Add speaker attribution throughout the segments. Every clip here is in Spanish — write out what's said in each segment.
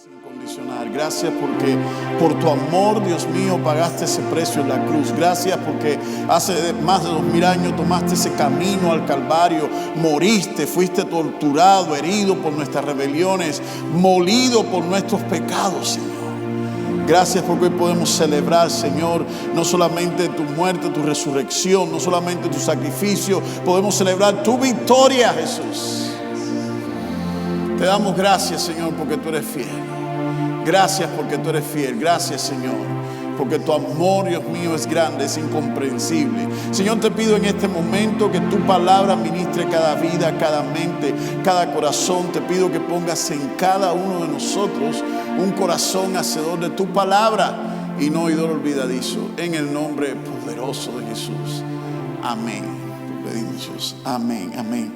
Speaker 1: Incondicional. Gracias porque por tu amor, Dios mío, pagaste ese precio en la cruz. Gracias porque hace más de 2000 años tomaste ese camino al Calvario, moriste, fuiste torturado, herido por nuestras rebeliones, molido por nuestros pecados, Señor. Gracias porque hoy podemos celebrar, Señor, no solamente tu muerte, tu resurrección, no solamente tu sacrificio, podemos celebrar tu victoria, Jesús. Te damos gracias, Señor, porque tú eres fiel. Gracias porque tú eres fiel. Gracias, Señor, porque tu amor, Dios mío, es grande, es incomprensible. Señor, te pido en este momento que tu palabra ministre cada vida, cada mente, cada corazón. Te pido que pongas en cada uno de nosotros un corazón hacedor de tu palabra y no oidor olvidadizo. En el nombre poderoso de Jesús. Amén. Pedimos, amén, amén.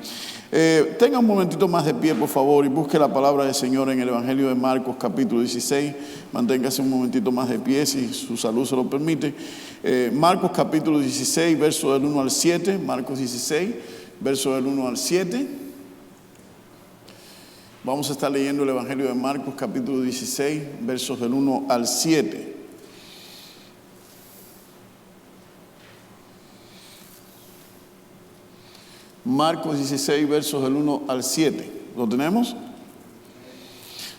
Speaker 1: Tenga un momentito más de pie, por favor, y busque la palabra del Señor en el Evangelio de Marcos, capítulo 16. Manténgase un momentito más de pie, si su salud se lo permite. Marcos, capítulo 16, verso del 1 al 7. Marcos 16, verso del 1 al 7. Vamos a estar leyendo el Evangelio de Marcos, capítulo 16, versos del 1 al 7. Marcos 16, versos del 1 al 7. ¿Lo tenemos?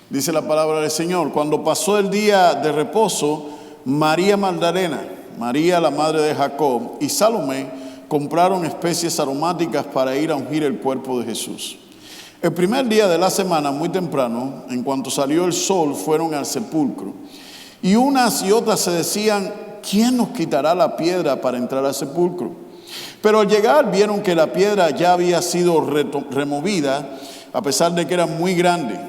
Speaker 1: Dice la palabra del Señor. Cuando pasó el día de reposo, María Magdalena, María la madre de Jacob y Salomé compraron especies aromáticas para ir a ungir el cuerpo de Jesús. El primer día de la semana, muy temprano, en cuanto salió el sol, fueron al sepulcro. Y unas y otras se decían: ¿quién nos quitará la piedra para entrar al sepulcro? Pero al llegar vieron que la piedra ya había sido removida, a pesar de que era muy grande.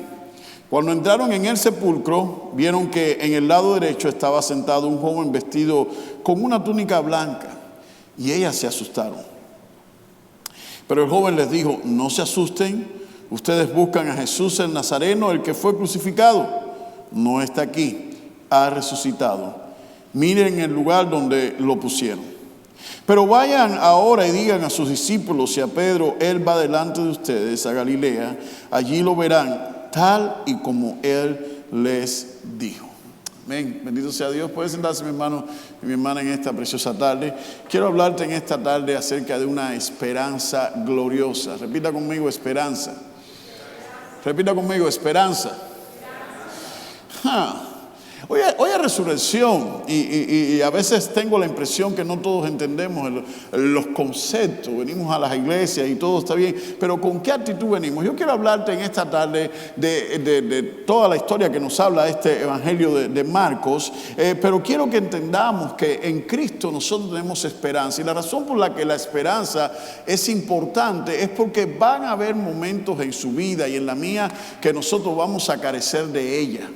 Speaker 1: Cuando entraron en el sepulcro, vieron que en el lado derecho estaba sentado un joven vestido con una túnica blanca, y ellas se asustaron. Pero el joven les dijo: no se asusten, ustedes buscan a Jesús el Nazareno, el que fue crucificado. No está aquí, ha resucitado. Miren el lugar donde lo pusieron. Pero vayan ahora y digan a sus discípulos y a Pedro: él va delante de ustedes a Galilea, allí lo verán, tal y como él les dijo. Amén. Bendito sea Dios. Puede sentarse, mi hermano y mi hermana, en esta preciosa tarde. Quiero hablarte en esta tarde acerca de una esperanza gloriosa. Repita conmigo: esperanza. Repita conmigo: esperanza. Hoy hay resurrección y a veces tengo la impresión que no todos entendemos los conceptos. Venimos a las iglesias y todo está bien, pero ¿con qué actitud venimos? Yo quiero hablarte en esta tarde de toda la historia que nos habla este Evangelio de Marcos, pero quiero que entendamos que en Cristo nosotros tenemos esperanza. Y la razón por la que la esperanza es importante es porque van a haber momentos en su vida y en la mía que nosotros vamos a carecer de ella.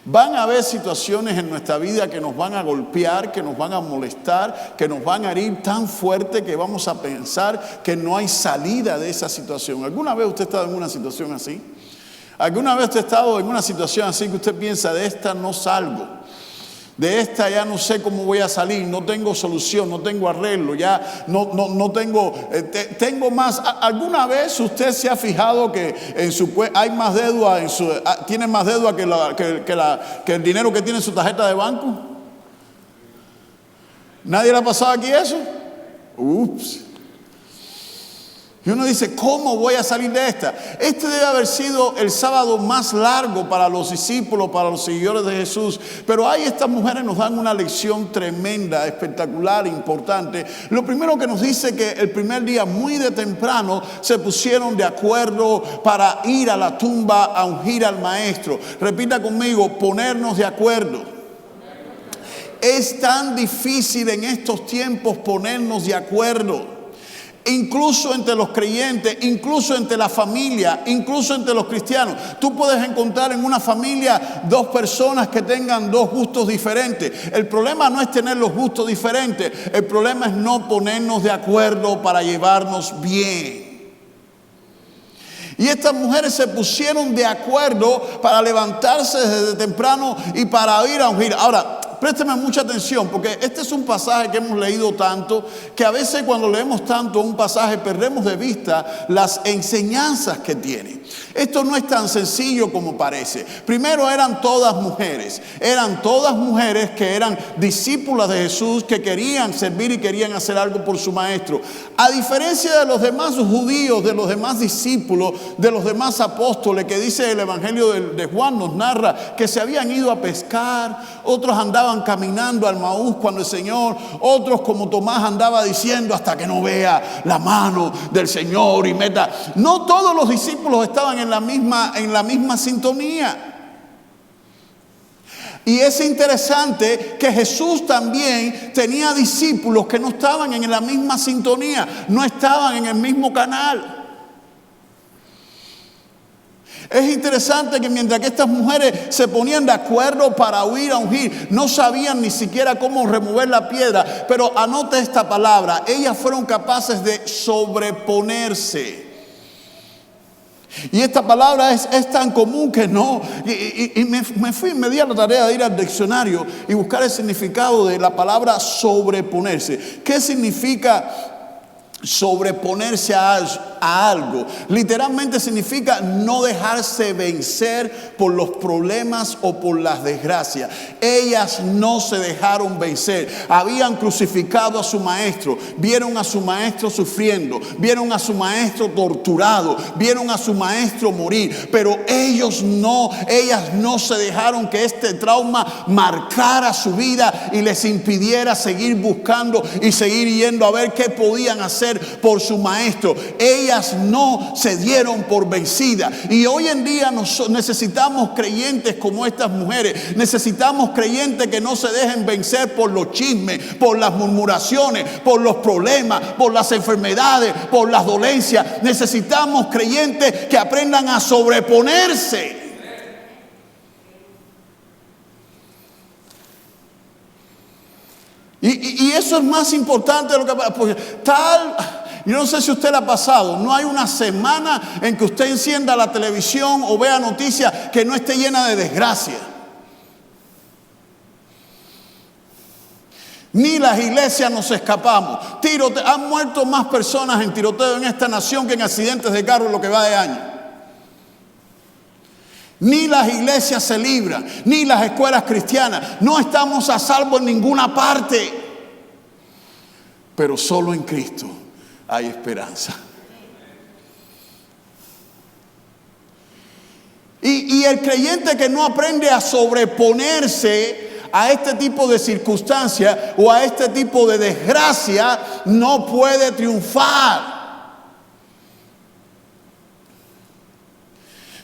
Speaker 1: Van a haber situaciones en nuestra vida que nos van a golpear, que nos van a molestar, que nos van a herir tan fuerte que vamos a pensar que no hay salida de esa situación. ¿Alguna vez usted ha estado en una situación así? ¿Alguna vez usted ha estado en una situación así que usted piensa: de esta no salgo? De esta ya no sé cómo voy a salir, no tengo solución, no tengo arreglo, ya no tengo, tengo más. ¿Alguna vez usted se ha fijado que hay más deuda, tiene más deuda que el dinero que tiene en su tarjeta de banco? ¿Nadie le ha pasado aquí eso? Ups. Y uno dice: ¿cómo voy a salir de esta? Este debe haber sido el sábado más largo para los discípulos, para los seguidores de Jesús. Pero ahí estas mujeres nos dan una lección tremenda, espectacular, importante. Lo primero que nos dice que el primer día, muy de temprano, se pusieron de acuerdo para ir a la tumba a ungir al maestro. Repita conmigo: ponernos de acuerdo. Es tan difícil en estos tiempos ponernos de acuerdo. Incluso entre los creyentes, incluso entre la familia, incluso entre los cristianos. Tú puedes encontrar en una familia dos personas que tengan dos gustos diferentes. El problema no es tener los gustos diferentes. El problema es no ponernos de acuerdo para llevarnos bien. Y estas mujeres se pusieron de acuerdo para levantarse desde temprano y para ir a ungir. Ahora, présteme mucha atención, porque este es un pasaje que hemos leído tanto, que a veces cuando leemos tanto un pasaje perdemos de vista las enseñanzas que tiene. Esto no es tan sencillo como parece. Primero, eran todas mujeres que eran discípulas de Jesús, que querían servir y querían hacer algo por su maestro. A diferencia de los demás judíos, de los demás discípulos, de los demás apóstoles, que dice el Evangelio de Juan, nos narra que se habían ido a pescar, otros andaban caminando al Maús cuando el Señor, otros como Tomás andaba diciendo hasta que no vea la mano del Señor y meta. No todos los discípulos estaban en la misma sintonía. Y es interesante que Jesús también tenía discípulos que no estaban en la misma sintonía, no estaban en el mismo canal. Es interesante que mientras que estas mujeres se ponían de acuerdo para ir a ungir, no sabían ni siquiera cómo remover la piedra, pero anote esta palabra, ellas fueron capaces de sobreponerse. Y esta palabra es tan común que no. Y me di a la tarea de ir al diccionario y buscar el significado de la palabra sobreponerse. ¿Qué significa sobreponerse a algo? Literalmente significa no dejarse vencer por los problemas o por las desgracias. Ellas no se dejaron vencer. Habían crucificado a su maestro, vieron a su maestro sufriendo, vieron a su maestro torturado, vieron a su maestro morir, pero ellas no se dejaron que este trauma marcara su vida y les impidiera seguir buscando y seguir yendo a ver qué podían hacer por su maestro. Ellas no se dieron por vencidas. Y hoy en día necesitamos creyentes como estas mujeres. Necesitamos creyentes que no se dejen vencer por los chismes, por las murmuraciones, por los problemas, por las enfermedades, por las dolencias. Necesitamos creyentes que aprendan a sobreponerse. Y eso es más importante de lo que... Porque yo no sé si a usted le ha pasado, no hay una semana en que usted encienda la televisión o vea noticias que no esté llena de desgracia. Ni las iglesias nos escapamos. Han muerto más personas en tiroteo en esta nación que en accidentes de carro en lo que va de año. Ni las iglesias se libran, ni las escuelas cristianas. No estamos a salvo en ninguna parte. Pero solo en Cristo hay esperanza. Y el creyente que no aprende a sobreponerse a este tipo de circunstancias o a este tipo de desgracia no puede triunfar.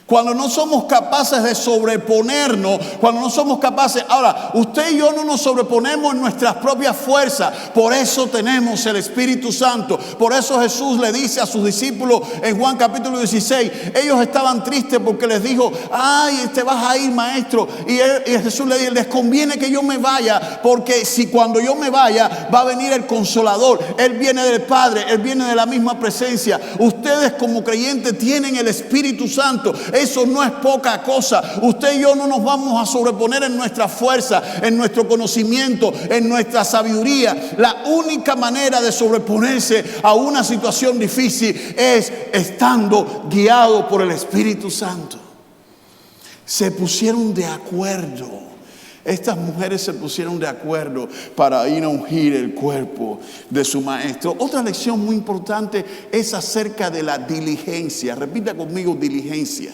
Speaker 1: Cuando no somos capaces de sobreponernos, cuando no somos capaces... Ahora, usted y yo no nos sobreponemos en nuestras propias fuerzas. Por eso tenemos el Espíritu Santo. Por eso Jesús le dice a sus discípulos en Juan capítulo 16. Ellos estaban tristes porque les dijo: ay, te vas a ir, maestro. Y Jesús le dice: les conviene que yo me vaya, porque si cuando yo me vaya va a venir el Consolador. Él viene del Padre, Él viene de la misma presencia. Ustedes como creyentes tienen el Espíritu Santo. Eso no es poca cosa. Usted y yo no nos vamos a sobreponer en nuestra fuerza, en nuestro conocimiento, en nuestra sabiduría. La única manera de sobreponerse a una situación difícil es estando guiado por el Espíritu Santo. Se pusieron de acuerdo. Estas mujeres se pusieron de acuerdo para ir a ungir el cuerpo de su maestro. Otra lección muy importante es acerca de la diligencia. Repita conmigo: diligencia.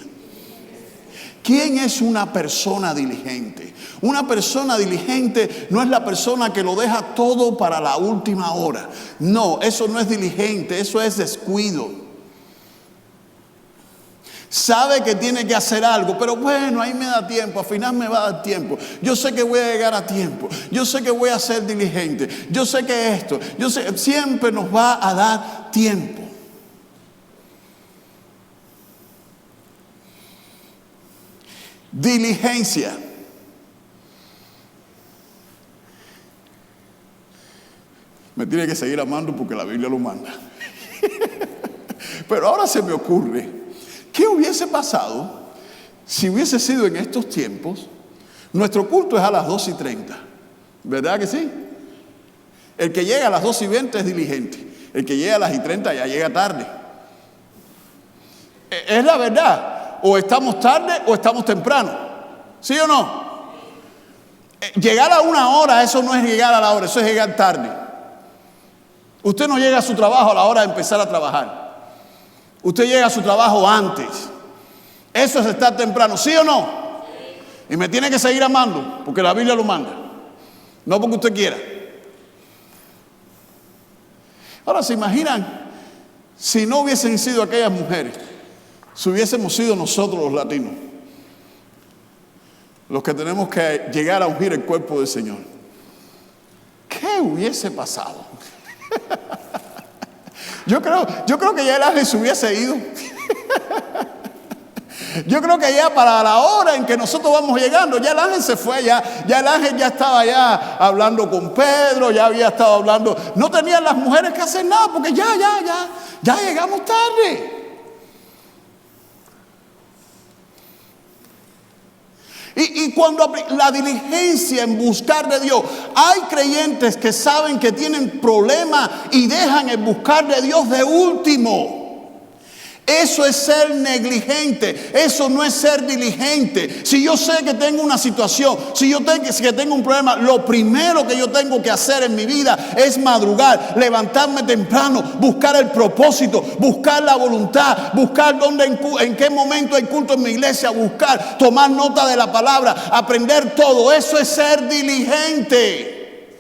Speaker 1: ¿Quién es una persona diligente? Una persona diligente no es la persona que lo deja todo para la última hora. No, eso no es diligente, eso es descuido. Sabe que tiene que hacer algo, pero bueno, ahí me da tiempo, al final me va a dar tiempo. Yo sé que voy a llegar a tiempo, yo sé que voy a ser diligente, yo sé que esto, yo sé, siempre nos va a dar tiempo. Diligencia. Me tiene que seguir amando porque la Biblia lo manda. Pero ahora se me ocurre, ¿qué hubiese pasado si hubiese sido en estos tiempos? Nuestro culto es a las 2:30. ¿Verdad que sí? El que llega a las 2:20 es diligente. El que llega a las 1:30 ya llega tarde. Es la verdad. O estamos tarde o estamos temprano. ¿Sí o no? Llegar a 1 hora, eso no es llegar a la hora, eso es llegar tarde. Usted no llega a su trabajo a la hora de empezar a trabajar. Usted llega a su trabajo antes. Eso es estar temprano, ¿sí o no? Y me tiene que seguir amando, porque la Biblia lo manda. No porque usted quiera. Ahora, ¿se imaginan si no hubiesen sido aquellas mujeres? Si hubiésemos sido nosotros los latinos, los que tenemos que llegar a ungir el cuerpo del Señor. ¿Qué hubiese pasado? Yo creo que ya el ángel se hubiese ido. Yo creo que ya para la hora en que nosotros vamos llegando, ya el ángel se fue, ya el ángel ya estaba ya hablando con Pedro, ya había estado hablando. No tenían las mujeres que hacer nada porque ya llegamos tarde. Y cuando la diligencia en buscar de Dios, hay creyentes que saben que tienen problemas y dejan el buscar de Dios de último. Eso es ser negligente, eso no es ser diligente. Si yo sé que tengo una situación, si yo tengo un problema, lo primero que yo tengo que hacer en mi vida es madrugar, levantarme temprano, buscar el propósito, buscar la voluntad, buscar en qué momento hay culto en mi iglesia, buscar, tomar nota de la palabra, aprender todo. Eso es ser diligente.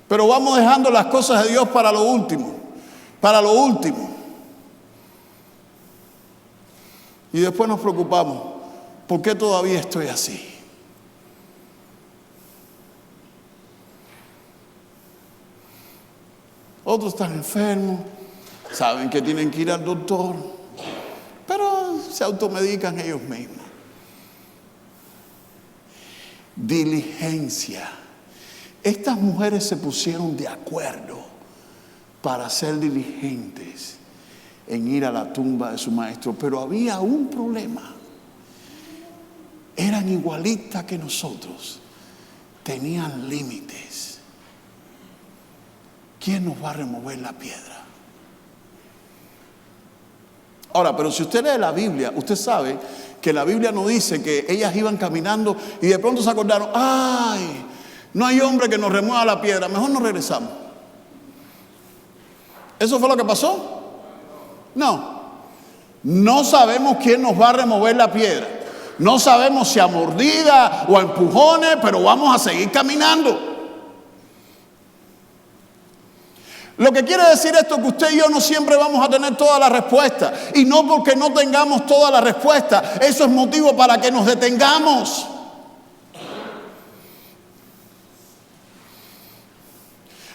Speaker 1: Pero vamos dejando las cosas de Dios para lo último. Para lo último. Y después nos preocupamos. ¿Por qué todavía estoy así? Otros están enfermos. Saben que tienen que ir al doctor. Pero se automedican ellos mismos. Diligencia. Estas mujeres se pusieron de acuerdo para ser diligentes en ir a la tumba de su maestro. Pero había un problema. Eran igualitas que nosotros. Tenían límites. ¿Quién nos va a remover la piedra? Ahora, pero si usted lee la Biblia, usted sabe que la Biblia no dice que ellas iban caminando y de pronto se acordaron, ¡ay! No hay hombre que nos remueva la piedra, mejor nos regresamos. ¿Eso fue lo que pasó? No sabemos quién nos va a remover la piedra. No sabemos si a mordida o a empujones, pero vamos a seguir caminando. Lo que quiere decir esto es que usted y yo no siempre vamos a tener todas las respuestas. Y no porque no tengamos todas las respuestas, eso es motivo para que nos detengamos.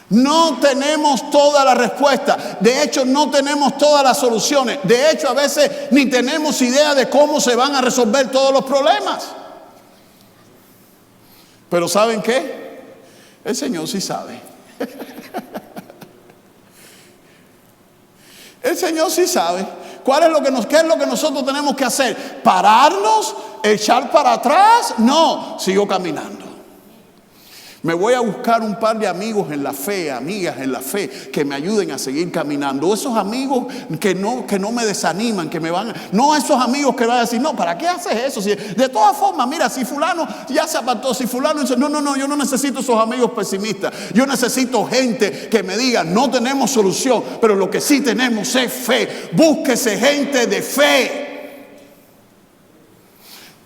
Speaker 1: No tenemos toda la respuesta. De hecho, no tenemos todas las soluciones. De hecho, a veces ni tenemos idea de cómo se van a resolver todos los problemas. Pero ¿saben qué? El Señor sí sabe. El Señor sí sabe. ¿Qué es lo que nosotros tenemos que hacer? ¿Pararnos? ¿Echar para atrás? No, sigo caminando. Me voy a buscar un par de amigos en la fe, amigas en la fe, que me ayuden a seguir caminando. Esos amigos que no me desaniman, no esos amigos que van a decir, no, ¿para qué haces eso? Si, de todas formas, mira, si fulano ya se apartó, si fulano dice, no, yo no necesito esos amigos pesimistas. Yo necesito gente que me diga, no tenemos solución, pero lo que sí tenemos es fe. Búsquese gente de fe.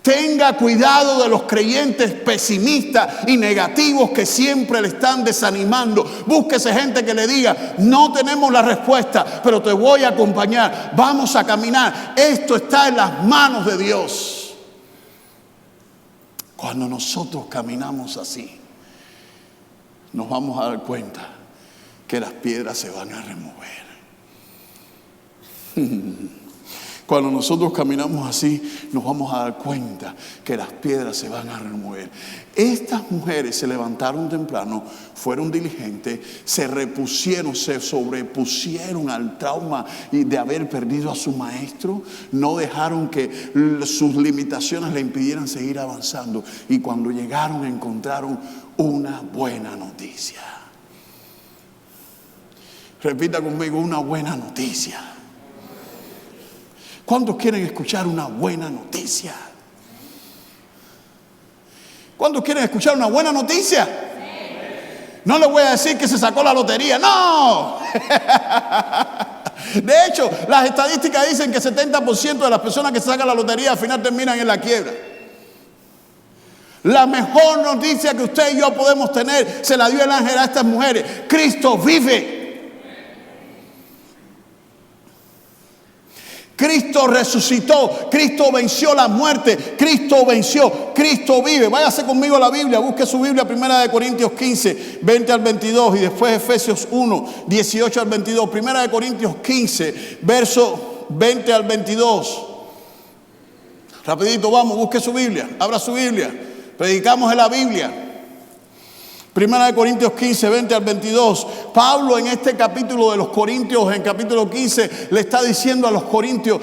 Speaker 1: Tenga cuidado de los creyentes pesimistas y negativos que siempre le están desanimando. Búsquese gente que le diga, no tenemos la respuesta, pero te voy a acompañar. Vamos a caminar. Esto está en las manos de Dios. Cuando nosotros caminamos así, nos vamos a dar cuenta que las piedras se van a remover. Cuando nosotros caminamos así, nos vamos a dar cuenta que las piedras se van a remover. Estas mujeres se levantaron temprano, fueron diligentes, se repusieron, se sobrepusieron al trauma de haber perdido a su maestro. No dejaron que sus limitaciones le impidieran seguir avanzando. Y cuando llegaron, encontraron una buena noticia. Repita conmigo, una buena noticia. ¿Cuántos quieren escuchar una buena noticia? ¿Cuántos quieren escuchar una buena noticia? Sí. No les voy a decir que se sacó la lotería, no. De hecho, las estadísticas dicen que 70% de las personas que se sacan la lotería al final terminan en la quiebra. La mejor noticia que usted y yo podemos tener se la dio el ángel a estas mujeres. Cristo vive. Cristo resucitó, Cristo venció la muerte, Cristo venció, Cristo vive. Váyase conmigo a la Biblia, busque su Biblia, 1 Corintios 15, 20 al 22 y después Efesios 1, 18 al 22. 1 Corintios 15, verso 20 al 22. Rapidito, vamos, busque su Biblia, abra su Biblia, predicamos en la Biblia. 1 Corintios 15, 20 al 22. Pablo en este capítulo de los Corintios, en capítulo 15, le está diciendo a los corintios,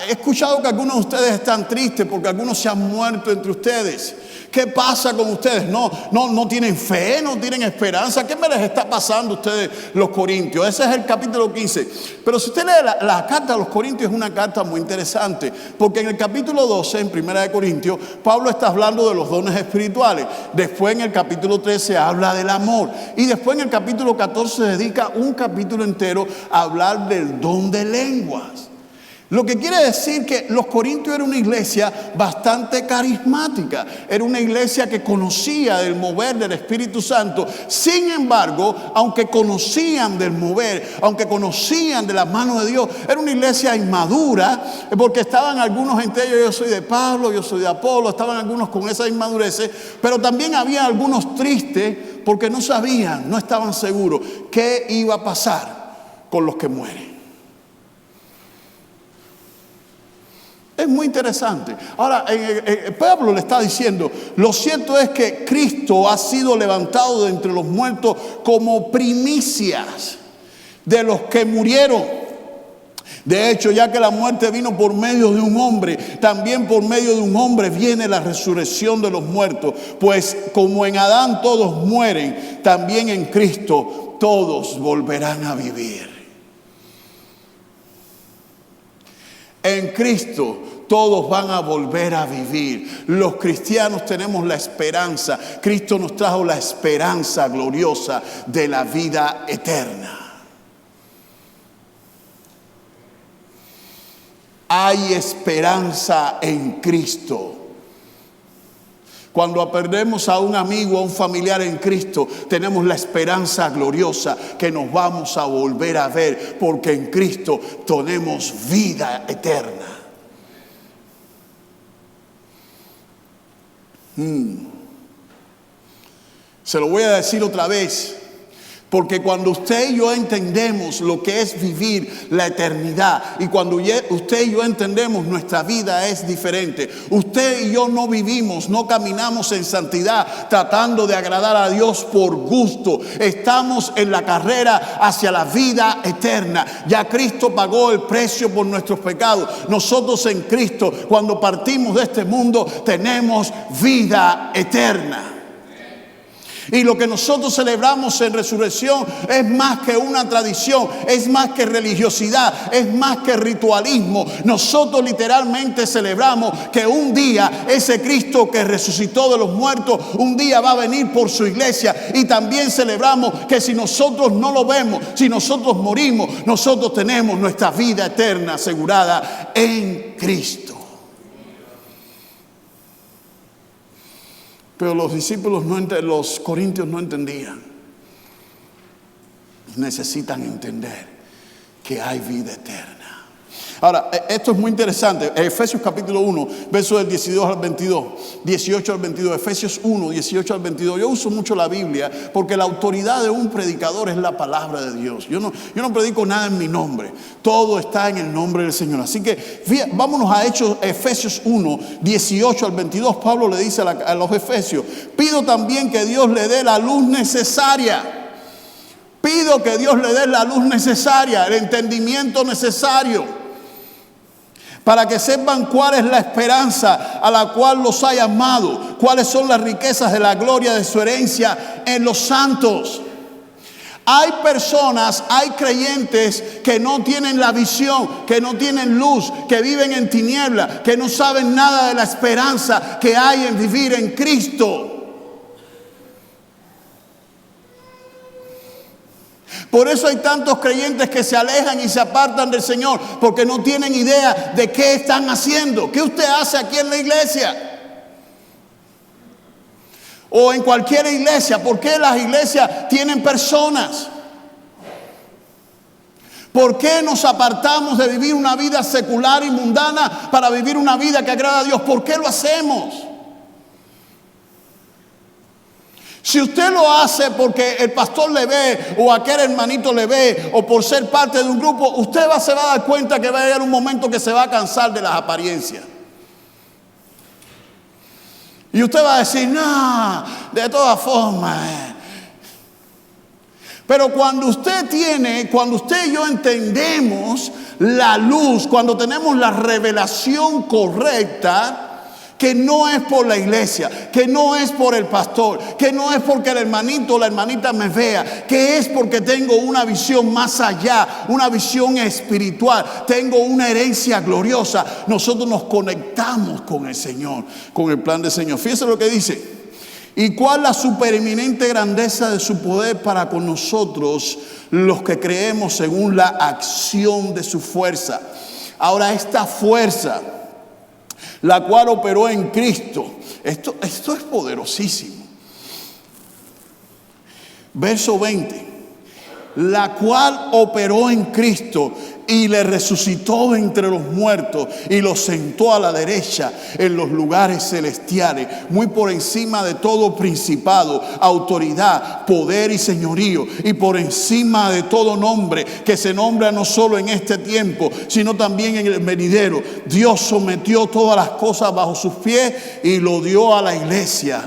Speaker 1: he escuchado que algunos de ustedes están tristes porque algunos se han muerto entre ustedes. ¿Qué pasa con ustedes? No tienen fe, no tienen esperanza. ¿Qué me les está pasando a ustedes los corintios? Ese es el capítulo 15. Pero si usted lee la carta a los corintios, es una carta muy interesante. Porque en el capítulo 12, en 1 Corintios, Pablo está hablando de los dones espirituales. Después en el capítulo 13 habla del amor. Y después en el capítulo 14 dedica un capítulo entero a hablar del don de lenguas. Lo que quiere decir que los corintios era una iglesia bastante carismática, era una iglesia que conocía del mover del Espíritu Santo. Sin embargo, aunque conocían del mover, aunque conocían de las manos de Dios, era una iglesia inmadura, porque estaban algunos entre ellos, yo soy de Pablo, yo soy de Apolo, estaban algunos con esas inmadureces, pero también había algunos tristes porque no sabían, no estaban seguros qué iba a pasar con los que mueren. Es muy interesante. Ahora, Pablo le está diciendo, lo cierto es que Cristo ha sido levantado de entre los muertos como primicias de los que murieron. De hecho, ya que la muerte vino por medio de un hombre, también por medio de un hombre viene la resurrección de los muertos. Pues como en Adán todos mueren, también en Cristo todos volverán a vivir. En Cristo todos van a volver a vivir. Los cristianos tenemos la esperanza. Cristo nos trajo la esperanza gloriosa de la vida eterna. Hay esperanza en Cristo. Cuando perdemos a un amigo, a un familiar en Cristo, tenemos la esperanza gloriosa que nos vamos a volver a ver, porque en Cristo tenemos vida eterna. Se lo voy a decir otra vez. Porque cuando usted y yo entendemos lo que es vivir la eternidad, y cuando usted y yo entendemos, nuestra vida es diferente. Usted y yo no vivimos, no caminamos en santidad tratando de agradar a Dios por gusto. Estamos en la carrera hacia la vida eterna. Ya Cristo pagó el precio por nuestros pecados. Nosotros en Cristo, cuando partimos de este mundo, tenemos vida eterna. Y lo que nosotros celebramos en resurrección es más que una tradición, es más que religiosidad, es más que ritualismo. Nosotros literalmente celebramos que un día ese Cristo que resucitó de los muertos, un día va a venir por su iglesia. Y también celebramos que si nosotros no lo vemos, si nosotros morimos, nosotros tenemos nuestra vida eterna asegurada en Cristo. Pero los discípulos, los corintios no entendían. Necesitan entender que hay vida eterna. Ahora, esto es muy interesante. Efesios capítulo 1, versos del 18 al 22. Efesios 1, 18 al 22. Yo uso mucho la Biblia porque la autoridad de un predicador es la palabra de Dios. Yo no predico nada en mi nombre. Todo está en el nombre del Señor. Así que fíjate, vámonos a Efesios 1, 18 al 22. Pablo le dice a los efesios: pido también que Dios le dé la luz necesaria. Pido que Dios le dé la luz necesaria, el entendimiento necesario, para que sepan cuál es la esperanza a la cual los ha llamado, cuáles son las riquezas de la gloria de su herencia en los santos. Hay personas, hay creyentes que no tienen la visión, que no tienen luz, que viven en tiniebla, que no saben nada de la esperanza que hay en vivir en Cristo. Por eso hay tantos creyentes que se alejan y se apartan del Señor, porque no tienen idea de qué están haciendo. ¿Qué usted hace aquí en la iglesia? O en cualquier iglesia. ¿Por qué las iglesias tienen personas? ¿Por qué nos apartamos de vivir una vida secular y mundana para vivir una vida que agrada a Dios? ¿Por qué lo hacemos? Si usted lo hace porque el pastor le ve o aquel hermanito le ve o por ser parte de un grupo, usted se va a dar cuenta que va a llegar un momento que se va a cansar de las apariencias. Y usted va a decir: no, de todas formas. Pero cuando usted y yo entendemos la luz, cuando tenemos la revelación correcta, que no es por la iglesia, que no es por el pastor, que no es porque el hermanito o la hermanita me vea, que es porque tengo una visión más allá, una visión espiritual, tengo una herencia gloriosa. Nosotros nos conectamos con el Señor, con el plan del Señor. Fíjese lo que dice: y cuál la supereminente grandeza de su poder para con nosotros, los que creemos, según la acción de su fuerza. Ahora, esta fuerza, la cual operó en Cristo. Esto es poderosísimo. Verso 20. La cual operó en Cristo y le resucitó entre los muertos y lo sentó a la derecha en los lugares celestiales, muy por encima de todo principado, autoridad, poder y señorío, y por encima de todo nombre que se nombra no solo en este tiempo, sino también en el venidero. Dios sometió todas las cosas bajo sus pies y lo dio a la iglesia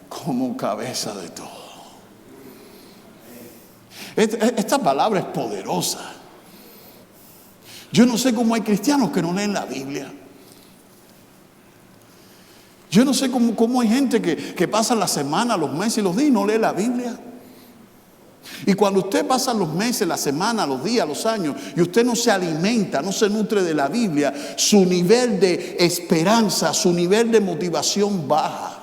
Speaker 1: como cabeza de todo. Esta palabra es poderosa. Yo no sé cómo hay cristianos que no leen la Biblia. Yo no sé cómo hay gente que pasa la semana, los meses y los días y no lee la Biblia. Y cuando usted pasa los meses, la semana, los días, los años, y usted no se alimenta, no se nutre de la Biblia, su nivel de esperanza, su nivel de motivación baja.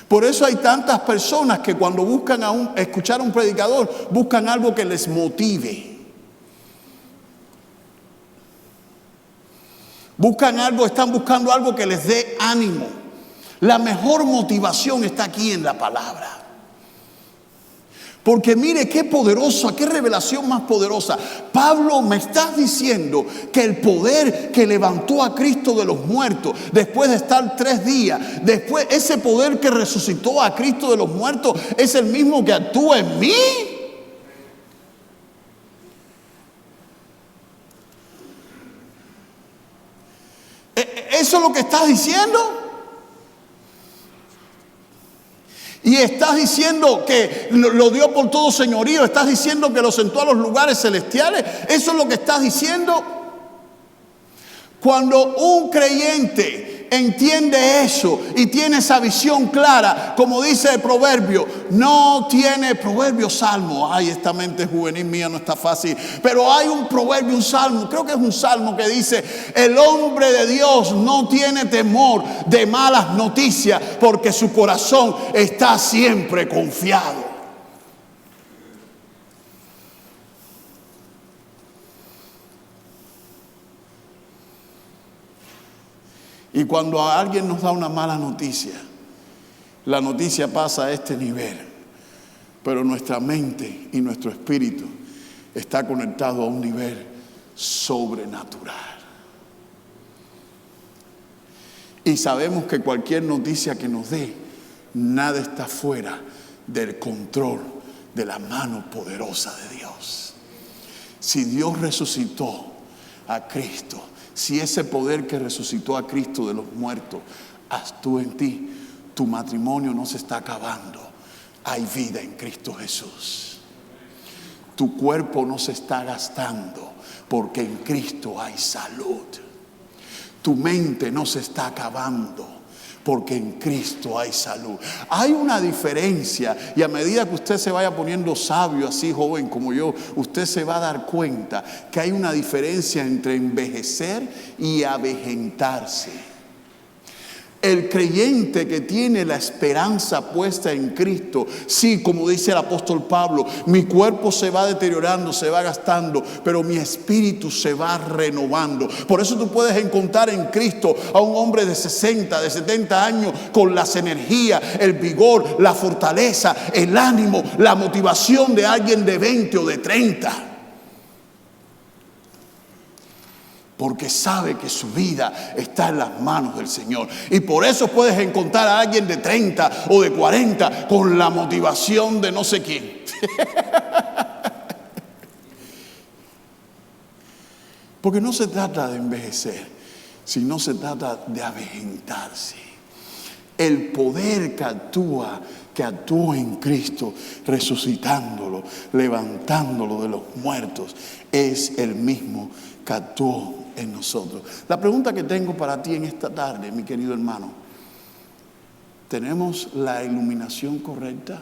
Speaker 1: Por eso hay tantas personas que cuando buscan escuchar a un predicador, buscan algo que les motive. Están buscando algo que les dé ánimo. La mejor motivación está aquí en la palabra. Porque mire qué poderosa, qué revelación más poderosa. Pablo, me estás diciendo que el poder que levantó a Cristo de los muertos, después de estar 3 días, después ese poder que resucitó a Cristo de los muertos, es el mismo que actúa en mí. ¿Eso es lo que estás diciendo? Y estás diciendo que lo dio por todo señorío. Estás diciendo que lo sentó a los lugares celestiales. Eso es lo que estás diciendo. Cuando un creyente entiende eso y tiene esa visión clara, como dice el proverbio, no tiene proverbio, salmo. Ay, esta mente juvenil mía no está fácil. Pero hay un proverbio, un salmo, creo que es un salmo que dice: el hombre de Dios no tiene temor de malas noticias, porque su corazón está siempre confiado. Y cuando a alguien nos da una mala noticia, la noticia pasa a este nivel, pero nuestra mente y nuestro espíritu está conectado a un nivel sobrenatural. Y sabemos que cualquier noticia que nos dé, nada está fuera del control de la mano poderosa de Dios. Si Dios resucitó a Cristo, si ese poder que resucitó a Cristo de los muertos actúa en ti, tu matrimonio no se está acabando. Hay vida en Cristo Jesús. Tu cuerpo no se está gastando, porque en Cristo hay salud. Tu mente no se está acabando, porque en Cristo hay salud. Hay una diferencia, y a medida que usted se vaya poniendo sabio, así joven como yo, usted se va a dar cuenta que hay una diferencia entre envejecer y avejentarse. El creyente que tiene la esperanza puesta en Cristo, sí, como dice el apóstol Pablo, mi cuerpo se va deteriorando, se va gastando, pero mi espíritu se va renovando. Por eso tú puedes encontrar en Cristo a un hombre de 60, de 70 años con las energías, el vigor, la fortaleza, el ánimo, la motivación de alguien de 20 o de 30. Porque sabe que su vida está en las manos del Señor. Y por eso puedes encontrar a alguien de 30 o de 40 con la motivación de no sé quién. Porque no se trata de envejecer, sino se trata de avejentarse. El poder que actuó en Cristo, resucitándolo, levantándolo de los muertos, es el mismo que actuó en nosotros. La pregunta que tengo para ti en esta tarde, mi querido hermano, ¿tenemos la iluminación correcta?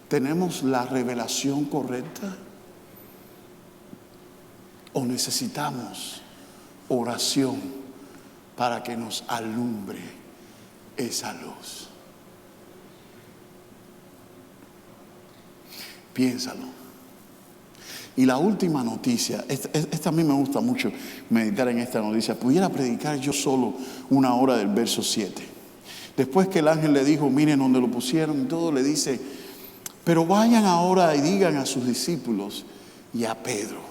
Speaker 1: ¿Tenemos la revelación correcta? ¿O necesitamos oración para que nos alumbre esa luz? Piénsalo. Y la última noticia, esta a mí me gusta mucho meditar en esta noticia. Pudiera predicar yo solo 1 hora del verso 7. Después que el ángel le dijo, miren donde lo pusieron y todo, le dice, pero vayan ahora y digan a sus discípulos y a Pedro,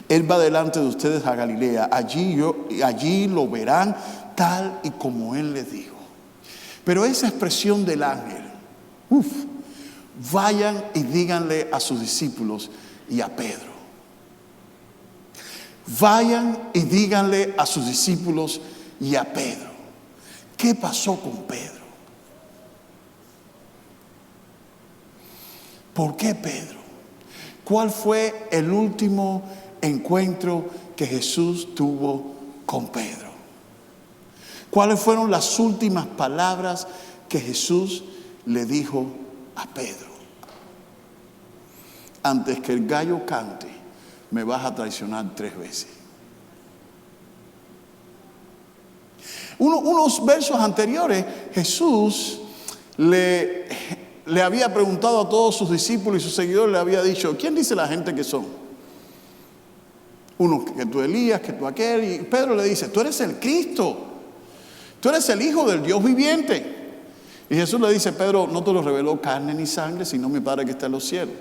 Speaker 1: él va delante de ustedes a Galilea, allí lo verán tal y como él les dijo. Pero esa expresión del ángel, vayan y díganle a sus discípulos y a Pedro. Vayan y díganle a sus discípulos y a Pedro. ¿Qué pasó con Pedro? ¿Por qué Pedro? ¿Cuál fue el último encuentro que Jesús tuvo con Pedro? ¿Cuáles fueron las últimas palabras que Jesús le dijo a Pedro? Antes que el gallo cante, me vas a traicionar 3 veces. Unos versos anteriores, Jesús le había preguntado a todos sus discípulos y sus seguidores, le había dicho, ¿quién dice la gente que son? Uno, que tú Elías, que tú aquel. Y Pedro le dice, tú eres el Cristo, tú eres el Hijo del Dios viviente. Y Jesús le dice, Pedro, no te lo reveló carne ni sangre, sino mi Padre que está en los cielos.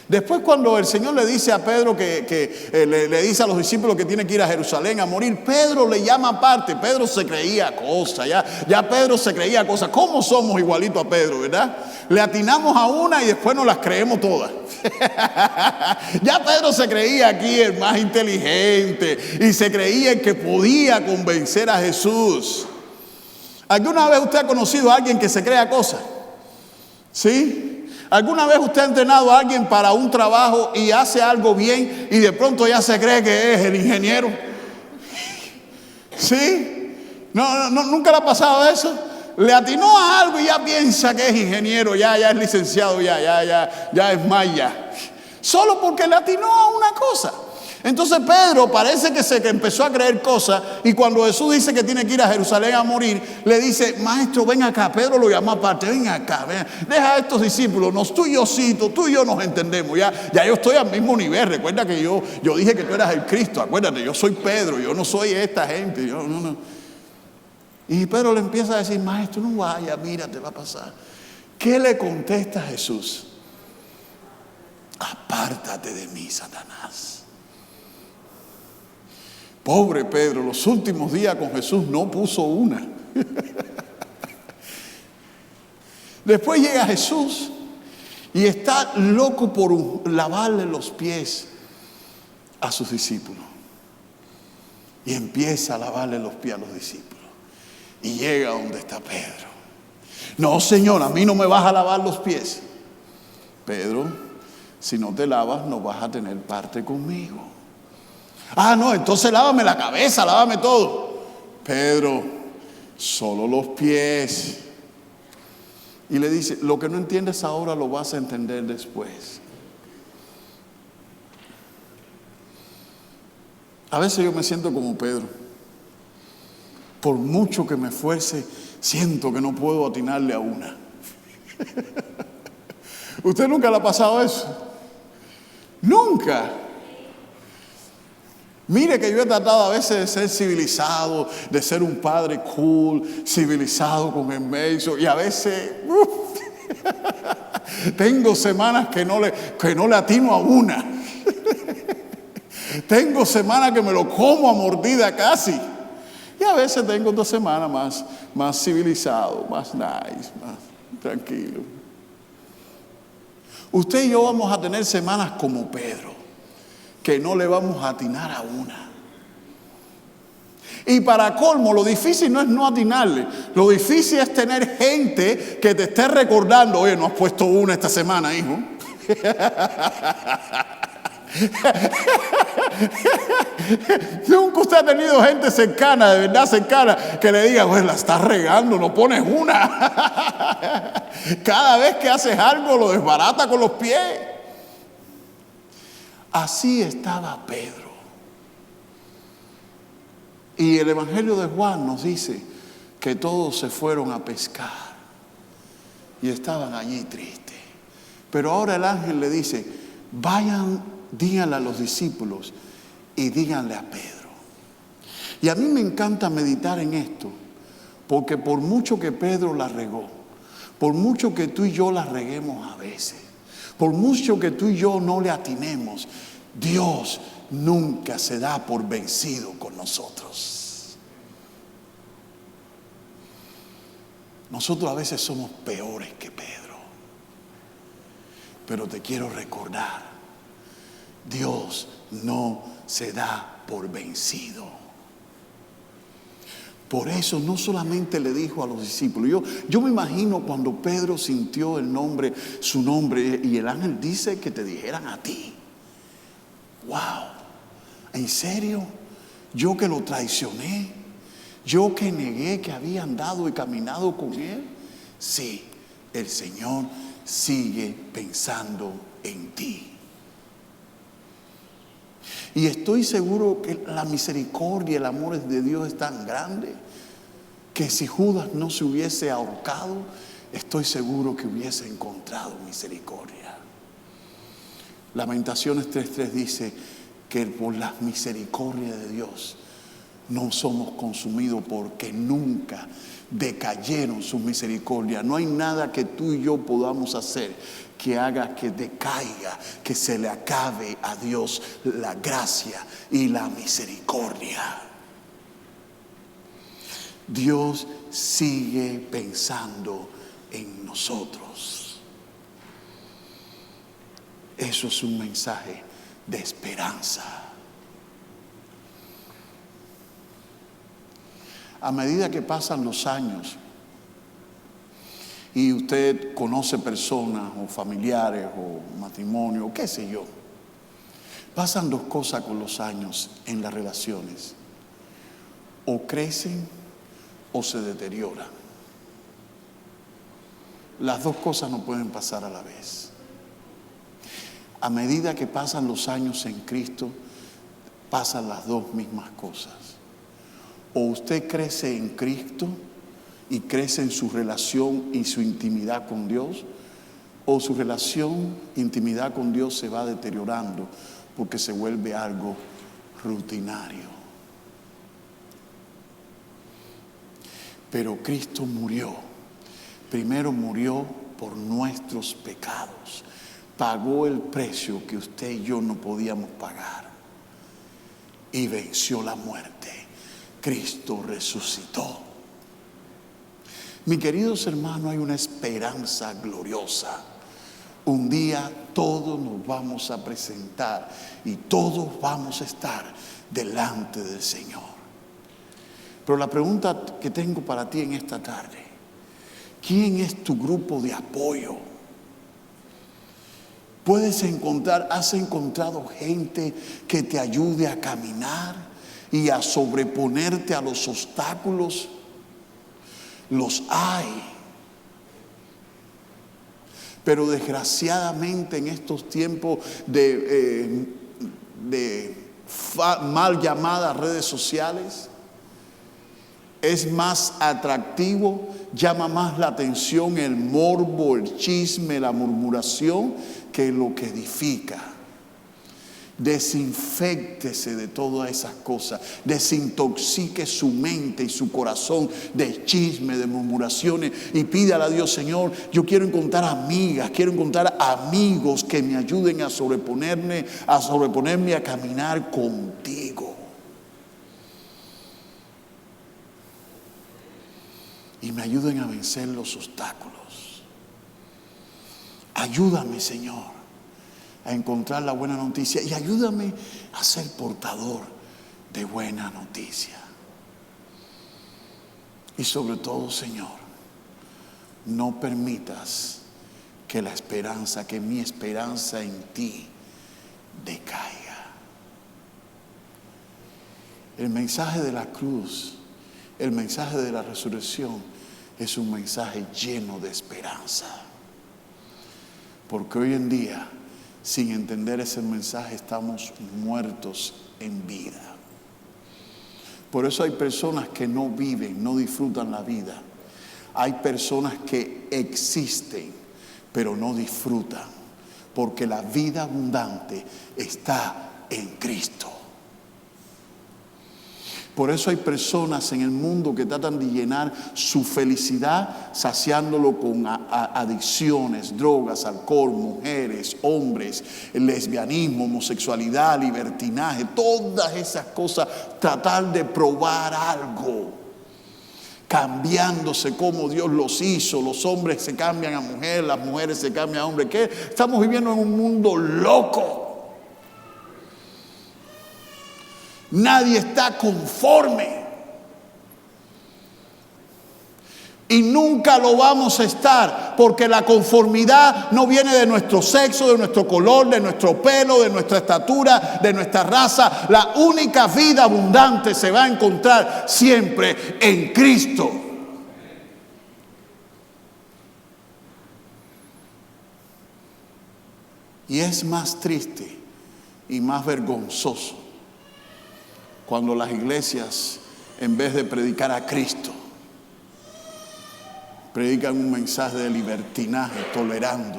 Speaker 1: Después, cuando el Señor le dice a Pedro le dice a los discípulos que tiene que ir a Jerusalén a morir, Pedro le llama aparte. Pedro se creía cosas, ya Pedro se creía cosas. ¿Cómo somos igualitos a Pedro, verdad? Le atinamos a una y después nos las creemos todas. Ya Pedro se creía aquí el más inteligente y se creía el que podía convencer a Jesús. ¿Alguna vez usted ha conocido a alguien que se crea cosas? ¿Sí? ¿Alguna vez usted ha entrenado a alguien para un trabajo y hace algo bien y de pronto ya se cree que es el ingeniero? ¿Sí? No, nunca le ha pasado eso. Le atinó a algo y ya piensa que es ingeniero, ya es licenciado, ya es maya. Solo porque le atinó a una cosa. Entonces Pedro parece que empezó a creer cosas, y cuando Jesús dice que tiene que ir a Jerusalén a morir, le dice, maestro, ven acá. Pedro lo llama aparte, ven acá, ven, deja a estos discípulos, tú y yo nos entendemos, ya yo estoy al mismo nivel. Recuerda que yo dije que tú eras el Cristo, acuérdate, yo soy Pedro, yo no soy esta gente, no. Y Pedro le empieza a decir, maestro, no vaya, mira, te va a pasar. ¿Qué le contesta Jesús? apártate de mí, Satanás. Pobre Pedro, los últimos días con Jesús no puso una. Después llega Jesús y está loco por lavarle los pies a sus discípulos. Y empieza a lavarle los pies a los discípulos. Y llega donde está Pedro. No, Señor, a mí no me vas a lavar los pies. Pedro, si no te lavas, no vas a tener parte conmigo. Ah, no, entonces lávame la cabeza, lávame todo. Pedro, solo los pies. Y le dice, lo que no entiendes ahora lo vas a entender después. A veces yo me siento como Pedro. Por mucho que me esfuerce, siento que no puedo atinarle a una. ¿Usted nunca le ha pasado eso? Nunca. Mire que yo he tratado a veces de ser civilizado, de ser un padre cool, civilizado con el medio, y a veces tengo semanas que no le atino a una. Tengo semanas que me lo como a mordida casi. Y a veces tengo 2 semanas más civilizado, más nice, más tranquilo. Usted y yo vamos a tener semanas como Pedro, que no le vamos a atinar a una. Y para colmo, lo difícil no es no atinarle. Lo difícil es tener gente que te esté recordando, oye, no has puesto una esta semana, hijo. Nunca usted ha tenido gente cercana, de verdad cercana, que le diga, pues la estás regando, no pones una. Cada vez que haces algo lo desbarata con los pies. Así estaba Pedro. Y el Evangelio de Juan nos dice que todos se fueron a pescar y estaban allí tristes. Pero ahora el ángel le dice, vayan, díganle a los discípulos y díganle a Pedro. Y a mí me encanta meditar en esto, porque por mucho que Pedro la regó, por mucho que tú y yo la reguemos a veces, por mucho que tú y yo no le atinemos, Dios nunca se da por vencido con nosotros. Nosotros a veces somos peores que Pedro. Pero te quiero recordar, Dios no se da por vencido. Por eso no solamente le dijo a los discípulos, yo me imagino cuando Pedro sintió su nombre, y el ángel dice que te dijeran a ti. Wow, ¿en serio? Yo que lo traicioné, yo que negué que había andado y caminado con él. Sí, el Señor sigue pensando en ti. Y estoy seguro que la misericordia y el amor de Dios es tan grande que si Judas no se hubiese ahorcado, estoy seguro que hubiese encontrado misericordia. Lamentaciones 3:3 dice que por la misericordia de Dios no somos consumidos, porque nunca decayeron sus misericordias. No hay nada que tú y yo podamos hacer que haga que decaiga, que se le acabe a Dios la gracia y la misericordia. Dios sigue pensando en nosotros. Eso es un mensaje de esperanza. A medida que pasan los años y usted conoce personas o familiares o matrimonio, qué sé yo, pasan 2 cosas con los años en las relaciones: o crecen o se deterioran. Las 2 cosas no pueden pasar a la vez. A medida que pasan los años en Cristo, pasan las 2 mismas cosas. O usted crece en Cristo y crece en su relación y su intimidad con Dios, o su relación, intimidad con Dios se va deteriorando porque se vuelve algo rutinario. Pero Cristo murió. Primero murió por nuestros pecados, pagó el precio que usted y yo no podíamos pagar y venció la muerte. Cristo resucitó. Mis queridos hermanos, hay una esperanza gloriosa. Un día todos nos vamos a presentar y todos vamos a estar delante del Señor. Pero la pregunta que tengo para ti en esta tarde: ¿quién es tu grupo de apoyo? ¿Has encontrado gente que te ayude a caminar y a sobreponerte a los obstáculos? Los hay. Pero desgraciadamente en estos tiempos de mal llamadas redes sociales, es más atractivo, llama más la atención el morbo, el chisme, la murmuración, que lo que edifica. Desinféctese de todas esas cosas. Desintoxique su mente y su corazón de chisme, de murmuraciones, y pídale a Dios: Señor, yo quiero encontrar amigas, quiero encontrar amigos que me ayuden a sobreponerme, a caminar contigo. Y me ayuden a vencer los obstáculos. Ayúdame, Señor, a encontrar la buena noticia, y ayúdame a ser portador de buena noticia. Y sobre todo, Señor, no permitas que mi esperanza en ti decaiga. El mensaje de la cruz, el mensaje de la resurrección, es un mensaje lleno de esperanza. Porque hoy en día, sin entender ese mensaje, estamos muertos en vida. Por eso hay personas que no viven, no disfrutan la vida. Hay personas que existen, pero no disfrutan, porque la vida abundante está en Cristo. Por eso hay personas en el mundo que tratan de llenar su felicidad saciándolo con adicciones, drogas, alcohol, mujeres, hombres, lesbianismo, homosexualidad, libertinaje, todas esas cosas. Tratar de probar algo, cambiándose como Dios los hizo. Los hombres se cambian a mujeres, las mujeres se cambian a hombres. ¿Qué? Estamos viviendo en un mundo loco. Nadie está conforme. Y nunca lo vamos a estar, porque la conformidad no viene de nuestro sexo, de nuestro color, de nuestro pelo, de nuestra estatura, de nuestra raza. La única vida abundante se va a encontrar siempre en Cristo. Y es más triste y más vergonzoso cuando las iglesias, en vez de predicar a Cristo, predican un mensaje de libertinaje, tolerando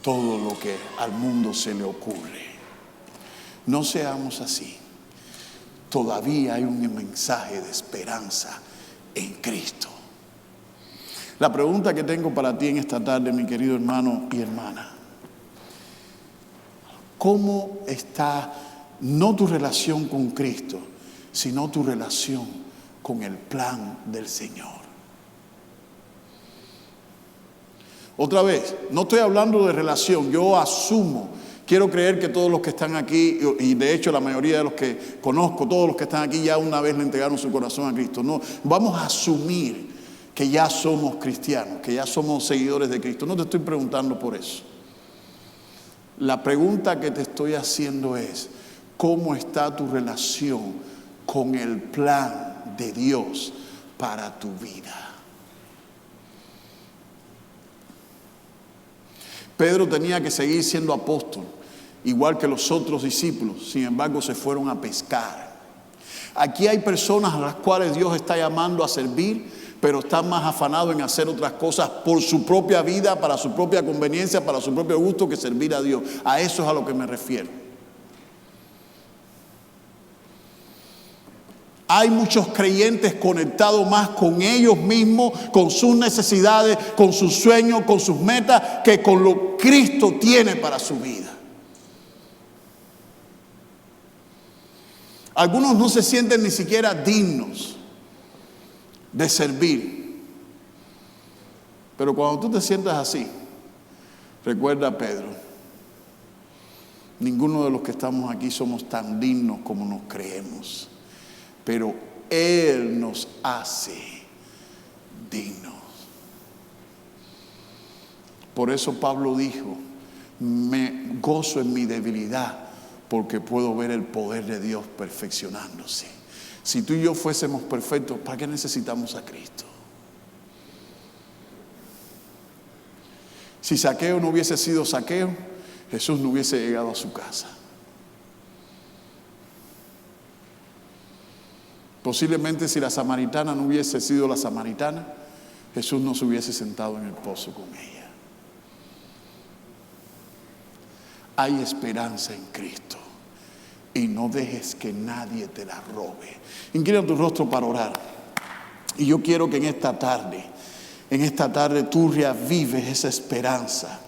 Speaker 1: todo lo que al mundo se le ocurre. No seamos así. Todavía hay un mensaje de esperanza en Cristo. La pregunta que tengo para ti en esta tarde, mi querido hermano y hermana: ¿cómo está no tu relación con Cristo, sino tu relación con el plan del Señor? Otra vez, no estoy hablando de relación. Yo asumo, quiero creer que todos los que están aquí, y de hecho la mayoría de los que conozco, todos los que están aquí ya una vez le entregaron su corazón a Cristo. No, vamos a asumir que ya somos cristianos, que ya somos seguidores de Cristo. No te estoy preguntando por eso. La pregunta que te estoy haciendo es: ¿cómo está tu relación con el plan de Dios para tu vida? Pedro tenía que seguir siendo apóstol, igual que los otros discípulos. Sin embargo, se fueron a pescar. Aquí hay personas a las cuales Dios está llamando a servir, pero están más afanados en hacer otras cosas por su propia vida, para su propia conveniencia, para su propio gusto, que servir a Dios. A eso es a lo que me refiero. Hay muchos creyentes conectados más con ellos mismos, con sus necesidades, con sus sueños, con sus metas, que con lo que Cristo tiene para su vida. Algunos no se sienten ni siquiera dignos de servir. Pero cuando tú te sientas así, recuerda a Pedro: ninguno de los que estamos aquí somos tan dignos como nos creemos, pero Él nos hace dignos. Por eso Pablo dijo: me gozo en mi debilidad, porque puedo ver el poder de Dios perfeccionándose. Si tú y yo fuésemos perfectos, ¿para qué necesitamos a Cristo? Si Zaqueo no hubiese sido Zaqueo, Jesús no hubiese llegado a su casa. Posiblemente si la samaritana no hubiese sido la samaritana, Jesús no se hubiese sentado en el pozo con ella. Hay esperanza en Cristo y no dejes que nadie te la robe. Inclina tu rostro para orar. Y yo quiero que en esta tarde tú reavives esa esperanza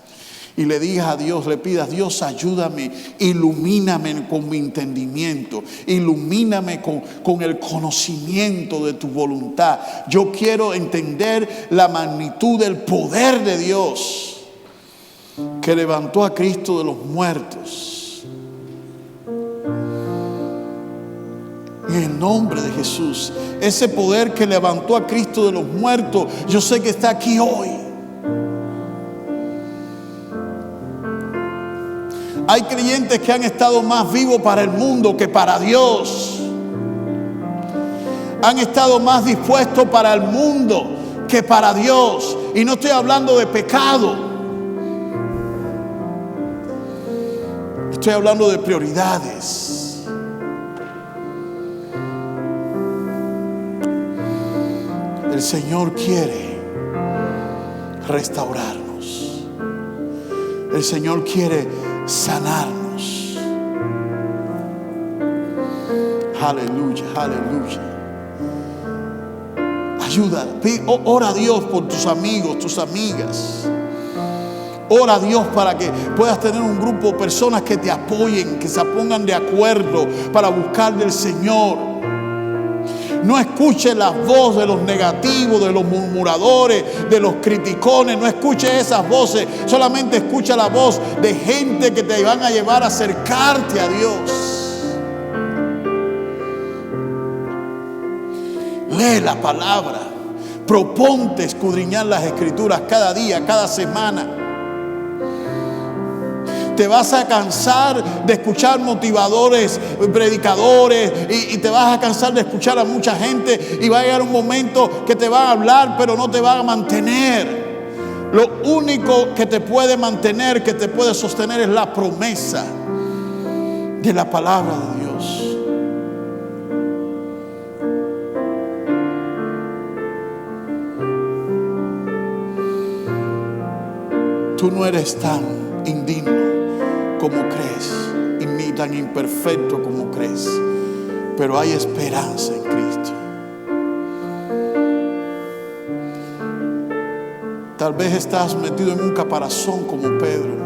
Speaker 1: y le digas a Dios, le pidas: Dios, ayúdame, ilumíname con mi entendimiento, ilumíname con el conocimiento de tu voluntad. Yo quiero entender la magnitud del poder de Dios que levantó a Cristo de los muertos. En el nombre de Jesús, ese poder que levantó a Cristo de los muertos, yo sé que está aquí hoy. Hay creyentes que han estado más vivos para el mundo que para Dios. Han estado más dispuestos para el mundo que para Dios. Y no estoy hablando de pecado. Estoy hablando de prioridades. El Señor quiere restaurarnos. El Señor quiere sanarnos. Aleluya, aleluya. Ayuda, ora a Dios por tus amigos, tus amigas. Ora a Dios para que puedas tener un grupo de personas que te apoyen, que se pongan de acuerdo para buscar del Señor. No escuche la voz de los negativos, de los murmuradores, de los criticones. No escuche esas voces. Solamente escucha la voz de gente que te van a llevar a acercarte a Dios. Lee la palabra. Proponte escudriñar las Escrituras cada día, cada semana. Te vas a cansar de escuchar motivadores, predicadores, y te vas a cansar de escuchar a mucha gente, y va a llegar un momento que te van a hablar pero no te van a mantener. Lo único que te puede mantener, que te puede sostener, es la promesa de la palabra de Dios. Tú no eres tan indigno como crees, y ni tan imperfecto como crees, pero hay esperanza en Cristo. Tal vez estás metido en un caparazón como Pedro,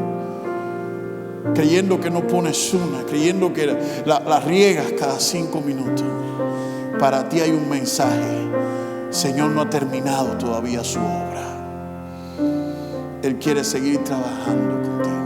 Speaker 1: creyendo que no pones una, creyendo que la riegas cada 5 minutos. Para ti hay un mensaje: Señor no ha terminado todavía su obra. Él quiere seguir trabajando contigo.